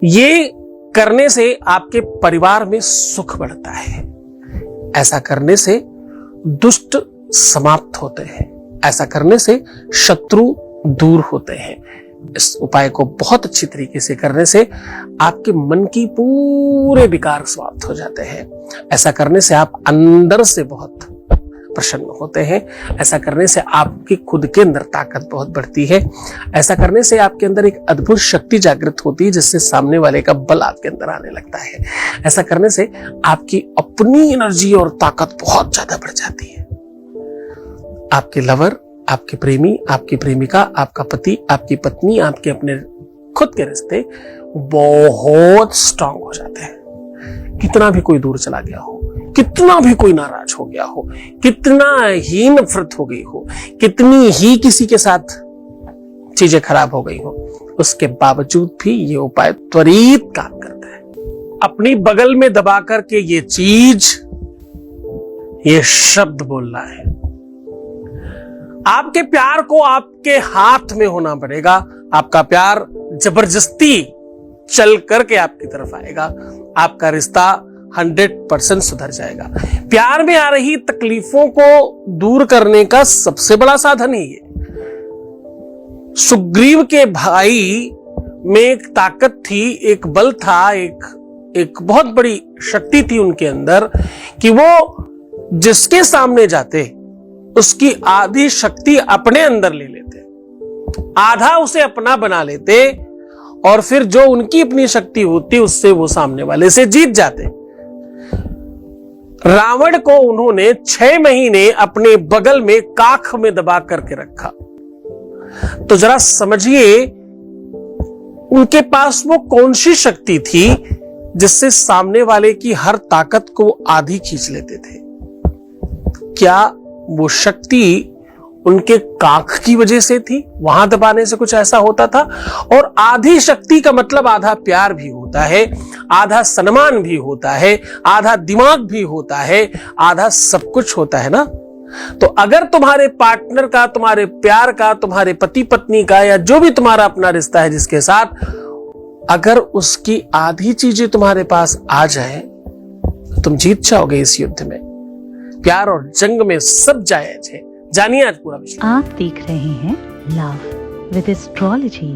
ये करने से आपके परिवार में सुख बढ़ता है। ऐसा करने से दुष्ट समाप्त होते हैं। ऐसा करने से शत्रु दूर होते हैं। इस उपाय को बहुत अच्छी तरीके से करने से आपके मन की पूरे विकार समाप्त हो जाते हैं। ऐसा करने से आप अंदर से बहुत प्रसन्न होते हैं। ऐसा करने से आपकी खुद के अंदर ताकत बहुत बढ़ती है। ऐसा करने से आपके अंदर एक अद्भुत शक्ति जागृत होती है, जिससे सामने वाले का बल आपके अंदर आने लगता है। ऐसा करने से आपकी अपनी एनर्जी और ताकत बहुत ज्यादा बढ़ जाती है। आपके लवर, आपके प्रेमी, आपकी प्रेमिका, आपका पति, आपकी पत्नी, आपके अपने खुद के रिश्ते बहुत स्ट्रांग हो जाते हैं। कितना भी कोई दूर चला गया हो, कितना भी कोई नाराज हो गया हो, कितना ही नफरत हो गई हो, कितनी ही किसी के साथ चीजें खराब हो गई हो, उसके बावजूद भी ये उपाय त्वरित काम करता है। अपनी बगल में दबा करके ये चीज, ये शब्द बोलना है। आपके प्यार को आपके हाथ में होना पड़ेगा। आपका प्यार जबरदस्ती चल करके आपकी तरफ आएगा। आपका रिश्ता 100% सुधर जाएगा। प्यार में आ रही तकलीफों को दूर करने का सबसे बड़ा साधन ही है। सुग्रीव के भाई में एक ताकत थी, एक बल था, एक बहुत बड़ी शक्ति थी उनके अंदर कि वो जिसके सामने जाते उसकी आधी शक्ति अपने अंदर ले लेते, आधा उसे अपना बना लेते और फिर जो उनकी अपनी शक्ति होती उससे वो सामने वाले से जीत जाते। रावण को उन्होंने 6 महीने अपने बगल में काख में दबा करके रखा। तो जरा समझिए उनके पास वो कौन सी शक्ति थी जिससे सामने वाले की हर ताकत को आधी खींच लेते थे। क्या वो शक्ति उनके काख की वजह से थी? वहां दबाने से कुछ ऐसा होता था? और आधी शक्ति का मतलब आधा प्यार भी होता है, आधा सम्मान भी होता है, आधा दिमाग भी होता है, आधा सब कुछ होता है ना। तो अगर तुम्हारे पार्टनर का, तुम्हारे प्यार का, तुम्हारे पति पत्नी का या जो भी तुम्हारा अपना रिश्ता है जिसके साथ, अगर उसकी आधी चीजें तुम्हारे पास आ जाए तो तुम जीत जाओगे इस युद्ध में। प्यार और जंग में सब जायज है। जानिए आज पूरा विषय। आप देख रहे हैं लव विद एस्ट्रोलॉजी।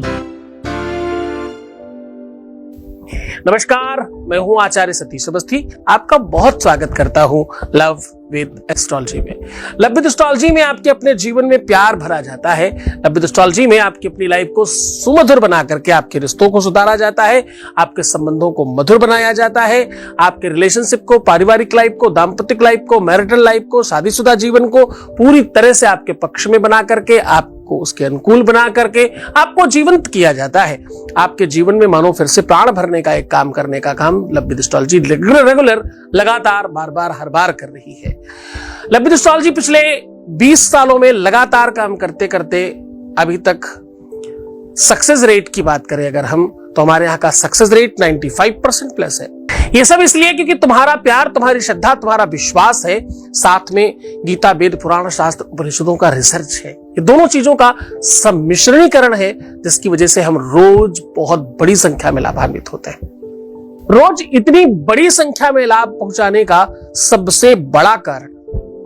नमस्कार, मैं हूं आचार्य सतीश अवस्थी। आपका बहुत स्वागत करता हूं लव विद एस्ट्रोलॉजी में। लव विद एस्ट्रोलॉजी में आपके अपने जीवन में प्यार भरा जाता है। लव विद एस्ट्रोलॉजी में आपकी अपनी लाइफ को सुमधुर बना करके आपके रिश्तों को सुधारा जाता है, आपके संबंधों को मधुर बनाया जाता है, आपके रिलेशनशिप को, पारिवारिक लाइफ को, दाम्पत्य लाइफ को, मैरिटल लाइफ को, शादीशुदा जीवन को पूरी तरह से आपके पक्ष में बना करके, आपको उसके अनुकूल बना करके आपको जीवंत किया जाता है। आपके जीवन में मानो फिर से प्राण भरने का एक काम करने का काम लव विद एस्ट्रोलॉजी रेगुलर लगातार बार बार हर बार कर रही है। लव विद एस्ट्रोलॉजी पिछले 20 सालों में लगातार काम करते करते अभी तक सक्सेस रेट की बात करें अगर हम, तो हमारे यहाँ का सक्सेस रेट 95% प्लस है। ये सब इसलिए क्योंकि तुम्हारा प्यार, तुम्हारी श्रद्धा, तुम्हारा विश्वास है, साथ में गीता, वेद, पुराण, शास्त्र, उपनिषदों का रिसर्च है। ये दोनों चीजों का सम्मिश्रणीकरण है, जिसकी वजह से हम रोज बहुत बड़ी संख्या में लाभान्वित होते हैं। रोज इतनी बड़ी संख्या में लाभ पहुंचाने का सबसे बड़ा कारण,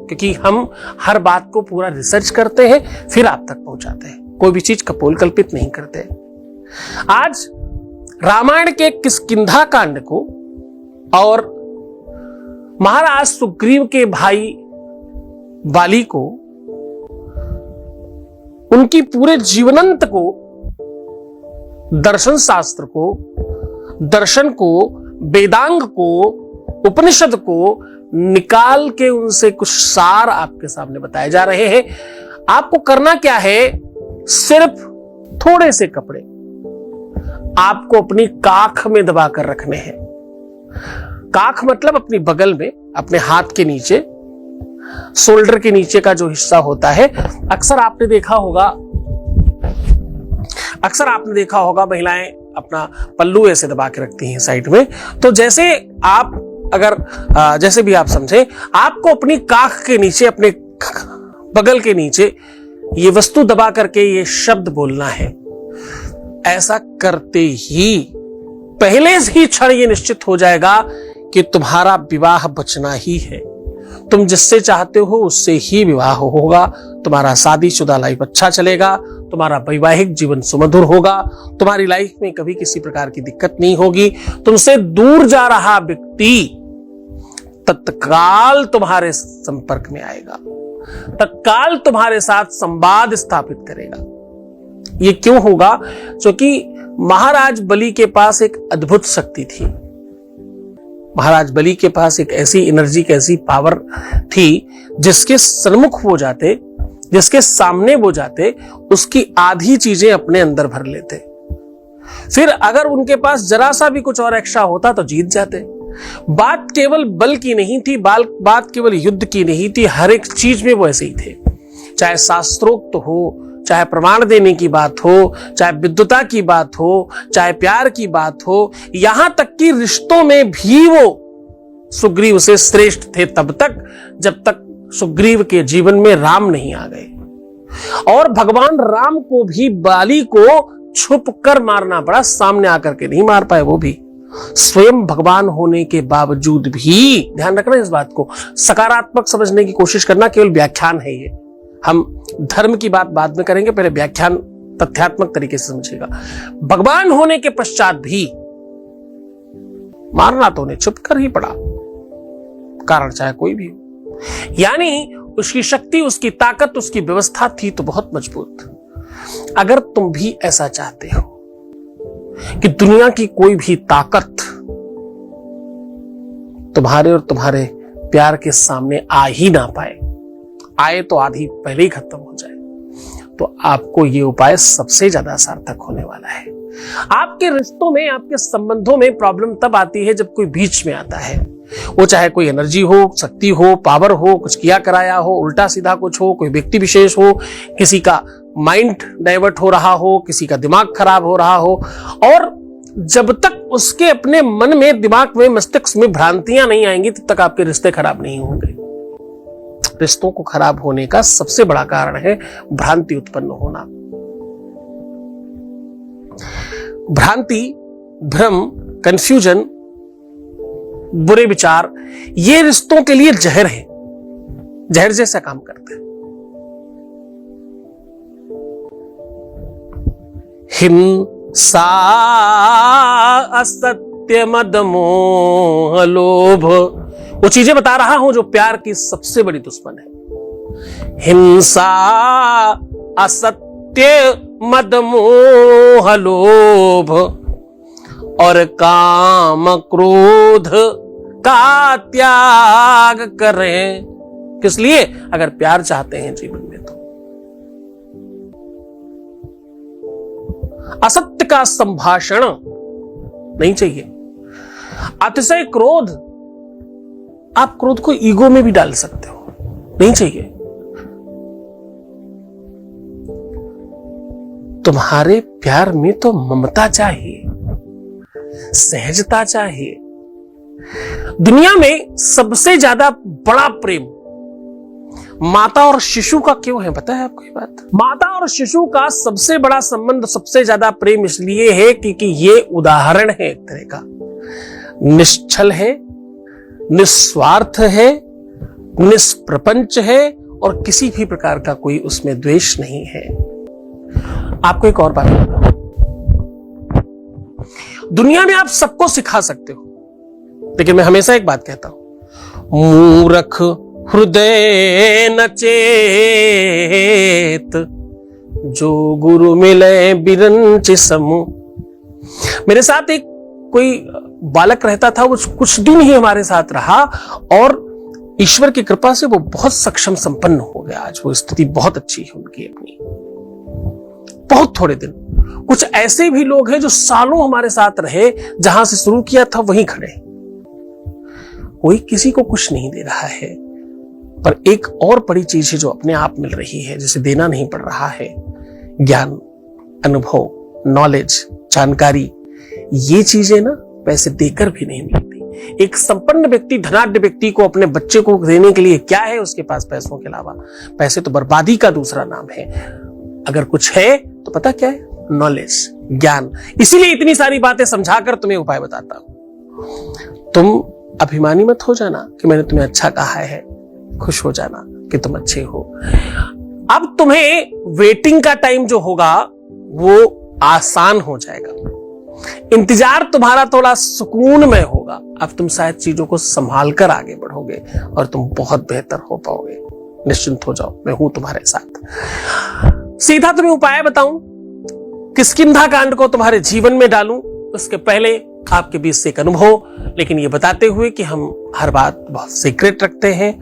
क्योंकि हम हर बात को पूरा रिसर्च करते हैं फिर आप तक पहुंचाते हैं, कोई भी चीज कपोल कल्पित नहीं करते। आज रामायण के किष्किंधा कांड को और महाराज सुग्रीव के भाई बाली को, उनकी पूरे जीवनांत को, दर्शन शास्त्र को, दर्शन को, वेदांग को, उपनिषद को निकाल के उनसे कुछ सार आपके सामने बताए जा रहे हैं। आपको करना क्या है? सिर्फ थोड़े से कपड़े आपको अपनी काख में दबा कर रखने हैं। काख मतलब अपनी बगल में, अपने हाथ के नीचे, शोल्डर के नीचे का जो हिस्सा होता है। अक्सर आपने देखा होगा महिलाएं अपना पल्लू ऐसे दबा के रखती हैं साइड में। तो जैसे आप अगर जैसे भी आप समझे, आपको अपनी काख के नीचे, अपने बगल के नीचे ये वस्तु दबा करके ये शब्द बोलना है। ऐसा करते ही पहले से ही क्षण ये निश्चित हो जाएगा कि तुम्हारा विवाह बचना ही है। तुम जिससे चाहते हो उससे ही विवाह होगा। तुम्हारा शादीशुदा लाइफ अच्छा चलेगा, तुम्हारा वैवाहिक जीवन सुमधुर होगा, तुम्हारी लाइफ में कभी किसी प्रकार की दिक्कत नहीं होगी। तुमसे दूर जा रहा व्यक्ति तत्काल तुम्हारे संपर्क में आएगा, तत्काल तुम्हारे साथ संवाद स्थापित करेगा। ये क्यों होगा? क्योंकि महाराज बलि के पास एक अद्भुत शक्ति थी। महाराज बलि के पास एक ऐसी एनर्जी, एक ऐसी पावर थी, जिसके सन्मुख वो जाते, जिसके सामने वो जाते, उसकी आधी चीजें अपने अंदर भर लेते। फिर अगर उनके पास जरा सा भी कुछ और एक्स्ट्रा होता तो जीत जाते। बात केवल बल की नहीं थी, बात केवल युद्ध की नहीं थी, हर एक चीज में वो ऐसे ही थे। चाहे शास्त्रोक्त हो, चाहे प्रमाण देने की बात हो, चाहे विद्वता की बात हो, चाहे प्यार की बात हो, यहां तक कि रिश्तों में भी वो सुग्रीव से श्रेष्ठ थे तब तक जब तक सुग्रीव के जीवन में राम नहीं आ गए। और भगवान राम को भी बाली को छुप कर मारना पड़ा, सामने आकर के नहीं मार पाए। वो भी स्वयं भगवान होने के बावजूद भी, ध्यान रखना इस बात को, सकारात्मक समझने की कोशिश करना, केवल व्याख्यान है ये। हम धर्म की बात बाद में करेंगे, पहले व्याख्यान तथ्यात्मक तरीके से समझिएगा। भगवान होने के पश्चात भी मारना तो उन्हें छुप कर ही पड़ा, कारण चाहे कोई भी हो। यानी उसकी शक्ति, उसकी ताकत, उसकी व्यवस्था थी तो बहुत मजबूत। अगर तुम भी ऐसा चाहते हो कि दुनिया की कोई भी ताकत तुम्हारे और तुम्हारे प्यार के सामने आ ही ना पाए, आए तो आधी पहले ही खत्म हो जाए, तो आपको ये उपाय सबसे ज्यादा सार्थक होने वाला है। आपके रिश्तों में, आपके संबंधों में प्रॉब्लम तब आती है जब कोई बीच में आता है। वो चाहे कोई एनर्जी हो, शक्ति हो, पावर हो, कुछ किया कराया हो, उल्टा सीधा कुछ हो, कोई व्यक्ति विशेष हो, किसी का माइंड डाइवर्ट हो रहा हो, किसी का दिमाग खराब हो रहा हो, और जब तक उसके अपने मन में, दिमाग में, मस्तिष्क में भ्रांतियां नहीं आएंगी तब तक आपके रिश्ते खराब नहीं होंगे। रिश्तों को खराब होने का सबसे बड़ा कारण है भ्रांति उत्पन्न होना। भ्रांति, भ्रम, कंफ्यूजन, बुरे विचार, ये रिश्तों के लिए जहर है, जहर जैसा काम करते हैं। हिंसा, असत्य, मद, मोह, लोभ, वो चीजें बता रहा हूं जो प्यार की सबसे बड़ी दुश्मन है। हिंसा, असत्य, मद, मोह, लोभ और काम, क्रोध का त्याग करें। किस लिए? अगर प्यार चाहते हैं जीवन में तो। असत्य का संभाषण नहीं चाहिए। अतिशय क्रोध, आप क्रोध को ईगो में भी डाल सकते हो, नहीं चाहिए। तुम्हारे प्यार में तो ममता चाहिए, सहजता चाहिए। दुनिया में सबसे ज्यादा बड़ा प्रेम माता और शिशु का क्यों है, पता है आपको ये बात? माता और शिशु का सबसे बड़ा संबंध, सबसे ज्यादा प्रेम इसलिए है क्योंकि ये उदाहरण है एक तरह का, निश्चल है, निस्वार्थ है, निष्प्रपंच है और किसी भी प्रकार का कोई उसमें द्वेष नहीं है। आपको एक और बात बताऊं, दुनिया में आप सबको सिखा सकते हो, लेकिन मैं हमेशा एक बात कहता हूं, मूर्ख हृदय न चेत, जो गुरु मिले बिरंच समूह। मेरे साथ एक कोई बालक रहता था, वो कुछ दिन ही हमारे साथ रहा और ईश्वर की कृपा से वो बहुत सक्षम संपन्न हो गया। आज वो स्थिति बहुत अच्छी है उनकी अपनी, बहुत थोड़े दिन। कुछ ऐसे भी लोग हैं जो सालों हमारे साथ रहे, जहां से शुरू किया था वहीं खड़े। कोई किसी को कुछ नहीं दे रहा है, पर एक और बड़ी चीज है जो अपने आप मिल रही है, जिसे देना नहीं पड़ रहा है, ज्ञान, अनुभव, नॉलेज, जानकारी। ये चीजें ना पैसे देकर भी नहीं मिलती। एक संपन्न व्यक्ति, धनाढ्य व्यक्ति को अपने बच्चे को देने के लिए क्या है उसके पास पैसों के अलावा? पैसे तो बर्बादी का दूसरा नाम है। अगर कुछ है तो पता क्या है? नॉलेज, ज्ञान। इसीलिए इतनी सारी बातें समझाकर तुम्हें उपाय बताता हूं। तुम अभिमानी मत हो जाना कि मैंने तुम्हें अच्छा कहा है, खुश हो जाना कि तुम अच्छे हो। अब तुम्हें वेटिंग का टाइम जो होगा वो आसान हो जाएगा, इंतजार तुम्हारा थोड़ा सुकूनमय होगा। अब तुम शायद चीजों को संभाल कर आगे बढ़ोगे और तुम बहुत बेहतर हो पाओगे। निश्चिंत हो जाओ, मैं हूं तुम्हारे साथ। सीधा तुम्हें उपाय बताऊं, किष्किंधा कांड को तुम्हारे जीवन में डालूं, उसके पहले आपके बीच से एक अनुभव, लेकिन ये बताते हुए कि हम हर बात बहुत सीक्रेट रखते हैं।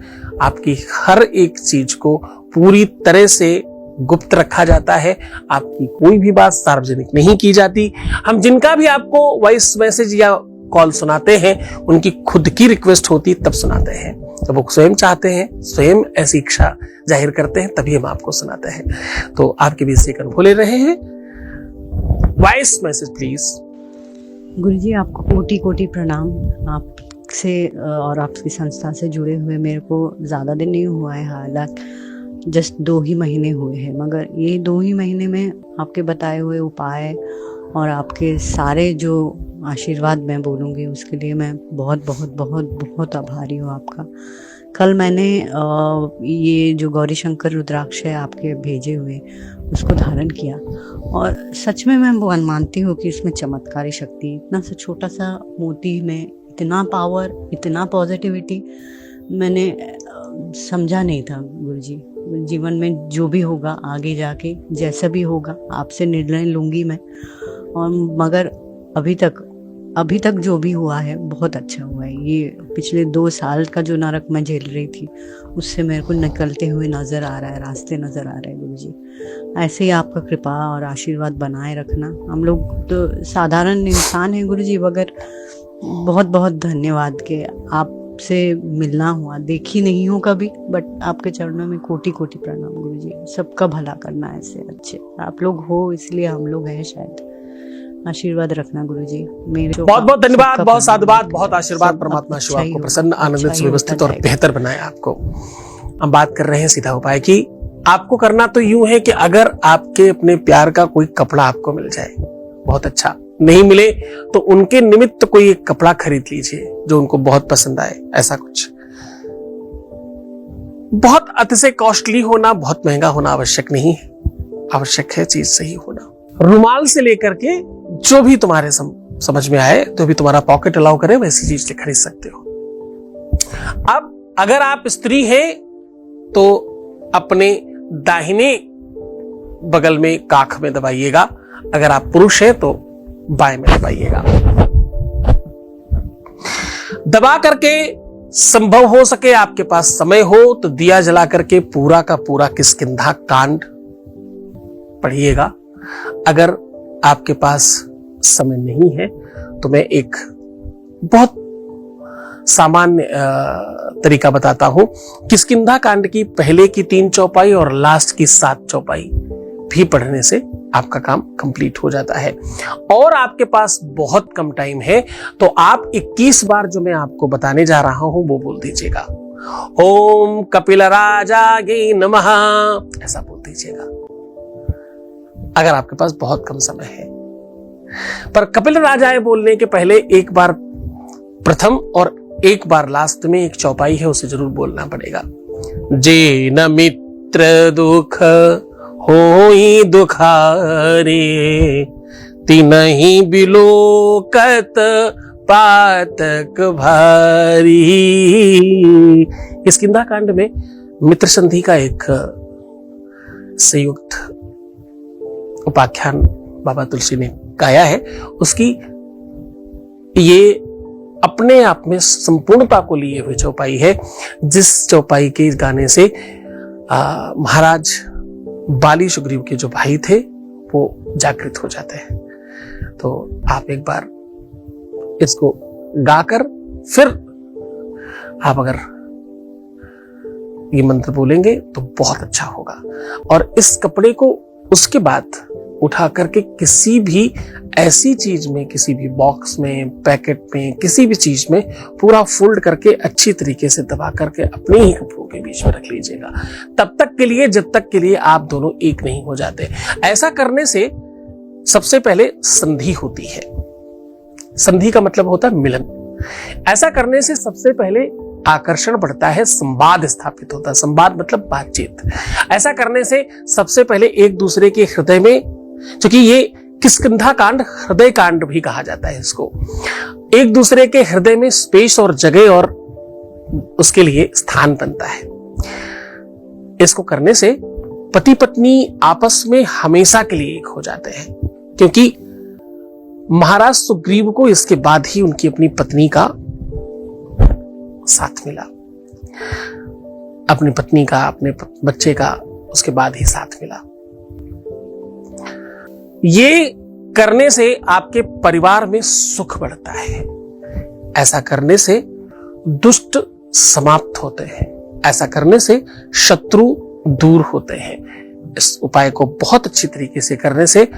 आपकी हर एक चीज को पूरी तरह से गुप्त रखा जाता है। आपकी कोई भी बात सार्वजनिक नहीं की जाती। हम जिनका भी आपको वॉइस मैसेज या कॉल सुनाते हैं, उनकी खुद की रिक्वेस्ट होती तब सुनाते हैं। तो वो स्वयं चाहते हैं, स्वयं ऐसी इच्छा जाहिर करते हैं, तभी हम आपको सुनाते हैं। तो आपके बीच से एक अनुभव ले रहे हैं। Voice message please. गुरुजी, आपको कोटि कोटि प्रणाम। आपसे और आपकी संस्था से जुड़े हुए मेरे को ज़्यादा दिन नहीं हुआ है, हालांकि जस्ट 2 ही महीने हुए हैं, मगर ये 2 ही महीने में आपके बताए हुए उपाय और आपके सारे जो आशीर्वाद मैं बोलूँगी उसके लिए मैं बहुत बहुत बहुत बहुत आभारी हूँ आपका। कल मैंने ये जो गौरी शंकर रुद्राक्ष है आपके भेजे हुए, उसको धारण किया और सच में मैं मानती हूँ कि इसमें चमत्कारी शक्ति, इतना सा छोटा सा मोती में इतना पावर, इतना पॉजिटिविटी मैंने समझा नहीं था। गुरुजी, जीवन में जो भी होगा आगे जाके जैसा भी होगा आपसे निर्णय लूँगी मैं, और मगर अभी तक जो भी हुआ है बहुत अच्छा हुआ है। ये पिछले 2 साल का जो नरक मैं झेल रही थी उससे मेरे को निकलते हुए नज़र आ रहा है, रास्ते नज़र आ रहे हैं। गुरुजी, ऐसे ही आपका कृपा और आशीर्वाद बनाए रखना। हम लोग तो साधारण इंसान हैं गुरुजी, मगर बहुत बहुत धन्यवाद कि आपसे मिलना हुआ। देखी नहीं हूँ कभी, बट आपके चरणों में कोटि कोटि प्रणाम गुरुजी। सबका भला करना, ऐसे अच्छे आप लोग हो इसलिए हम लोग हैं शायद। आशीर्वाद रखना गुरुजी मेरे। बहुत बहुत धन्यवाद, बहुत साधुवाद, बहुत आशीर्वाद। परमात्मा शिव आपको प्रसन्न, आनंदित, सुव्यवस्थित और बेहतर बनाए आपको। हम बात कर रहे हैं सीधा उपाय की। आपको करना तो यूं है कि अगर आपके अपने प्यार का कोई कपड़ा आपको मिल जाए, बहुत अच्छा, नहीं मिले तो उनके निमित्त कोई एक कपड़ा खरीद लीजिए जो उनको बहुत पसंद आए। ऐसा कुछ बहुत अतिशय कॉस्टली होना, बहुत महंगा होना आवश्यक नहीं है। आवश्यक है चीज सही होना। रुमाल से लेकर के जो भी तुम्हारे समझ में आए, जो भी तुम्हारा पॉकेट अलाउ करे, वैसी चीज खरीद सकते हो। अब अगर आप स्त्री हैं तो अपने दाहिने बगल में काख में दबाइएगा, अगर आप पुरुष हैं तो बाएं में दबाइएगा। दबा करके संभव हो सके आपके पास समय हो तो दिया जला करके पूरा का पूरा किष्किंधा कांड पढ़िएगा। अगर आपके पास समय नहीं है तो मैं एक बहुत सामान्य तरीका बताता हूं। किष्किंधा कांड की पहले की 3 चौपाई और लास्ट की 7 चौपाई भी पढ़ने से आपका काम कंप्लीट हो जाता है। और आपके पास बहुत कम टाइम है तो आप 21 बार जो मैं आपको बताने जा रहा हूं वो बोल दीजिएगा। ओम कपिलराजाय नमः, ऐसा बोल दीजिएगा अगर आपके पास बहुत कम समय है। पर कपिलराजाय बोलने के पहले एक बार प्रथम और एक बार लास्ट में एक चौपाई है, उसे जरूर बोलना पड़ेगा। जे न मित्र दुख होई दुखारे, तिनहि बिलोकत पातक भारी। किष्किंधा कांड में मित्र संधि का एक संयुक्त उपाख्यान बाबा तुलसी ने गाया है। उसकी ये अपने आप में संपूर्णता को लिए हुए चौपाई है, जिस चौपाई के गाने से महाराज बाली सुग्रीव के जो भाई थे वो जागृत हो जाते हैं। तो आप एक बार इसको गाकर फिर आप अगर ये मंत्र बोलेंगे तो बहुत अच्छा होगा। और इस कपड़े को उसके बाद उठा करके किसी भी ऐसी चीज में, किसी भी बॉक्स में, पैकेट में, किसी भी चीज में पूरा फोल्ड करके अच्छी तरीके से दबा करके अपने ही कपड़ों के बीच में रख लीजिएगा, तब तक के लिए जब तक के लिए आप दोनों एक नहीं हो जाते। ऐसा करने से सबसे पहले संधि होती है। संधि का मतलब होता है मिलन। ऐसा करने से सबसे पहले आकर्षण बढ़ता है, संवाद स्थापित होता है। संवाद मतलब बातचीत। ऐसा करने से सबसे पहले एक दूसरे के हृदय में, क्योंकि ये किष्किंधा कांड हृदय कांड भी कहा जाता है इसको, एक दूसरे के हृदय में स्पेस और जगह और उसके लिए स्थान बनता है। इसको करने से पति पत्नी आपस में हमेशा के लिए एक हो जाते हैं, क्योंकि महाराज सुग्रीव को इसके बाद ही उनकी अपनी पत्नी का साथ मिला, अपनी पत्नी का, अपने बच्चे का उसके बाद ही साथ मिला। ये करने से आपके परिवार में सुख बढ़ता है। ऐसा करने से दुष्ट समाप्त होते हैं। ऐसा करने से शत्रु दूर होते हैं। इस उपाय को बहुत अच्छी तरीके से करने से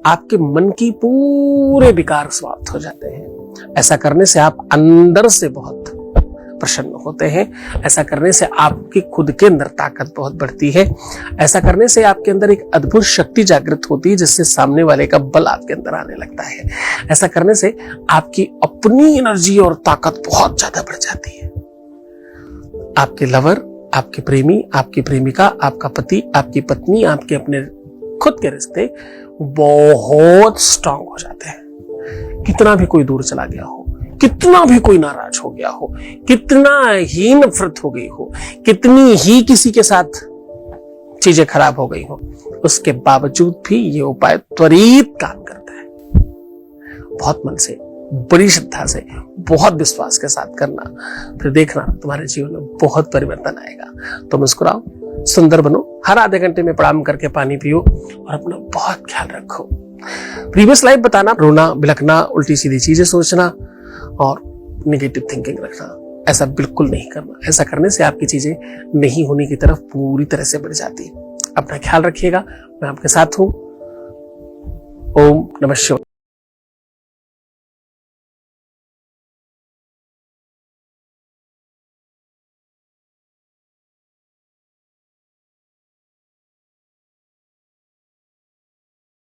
आपके मन की पूरे विकार समाप्त हो जाते हैं। ऐसा करने से आप अंदर से बहुत प्रसन्न होते हैं। ऐसा करने से आपकी खुद के अंदर ताकत बहुत बढ़ती है। ऐसा करने से आपके अंदर एक अद्भुत शक्ति जागृत होती है, जिससे सामने वाले का बल आपके अंदर आने लगता है। ऐसा करने से आपकी अपनी एनर्जी और ताकत बहुत ज्यादा बढ़ जाती है। आपके लवर, आपके प्रेमी, आपकी प्रेमिका, आपका पति, आपकी पत्नी, आपके अपने खुद के रिश्ते बहुत स्ट्रांग हो जाते हैं। कितना भी कोई दूर चला गया हो, कितना भी कोई नाराज हो गया हो, कितना ही नफरत हो गई हो, कितनी ही किसी के साथ चीजें खराब हो गई हो, उसके बावजूद भी ये उपाय त्वरित काम करता है। बहुत मन से, बड़ी श्रद्धा से, बहुत विश्वास के साथ करना, फिर देखना तुम्हारे जीवन में बहुत परिवर्तन आएगा। तो मुस्कुराओ, सुंदर बनो, हर आधे घंटे में प्रणाम करके पानी पियो और अपना बहुत ख्याल रखो। प्रीवियस लाइफ बताना, रोना, बिलखना, उल्टी सीधी चीजें सोचना और नेगेटिव थिंकिंग रखना, ऐसा बिल्कुल नहीं करना। ऐसा करने से आपकी चीजें नहीं होने की तरफ पूरी तरह से बढ़ जाती है। अपना ख्याल रखिएगा। मैं आपके साथ हूं। ओम नमः शिवाय।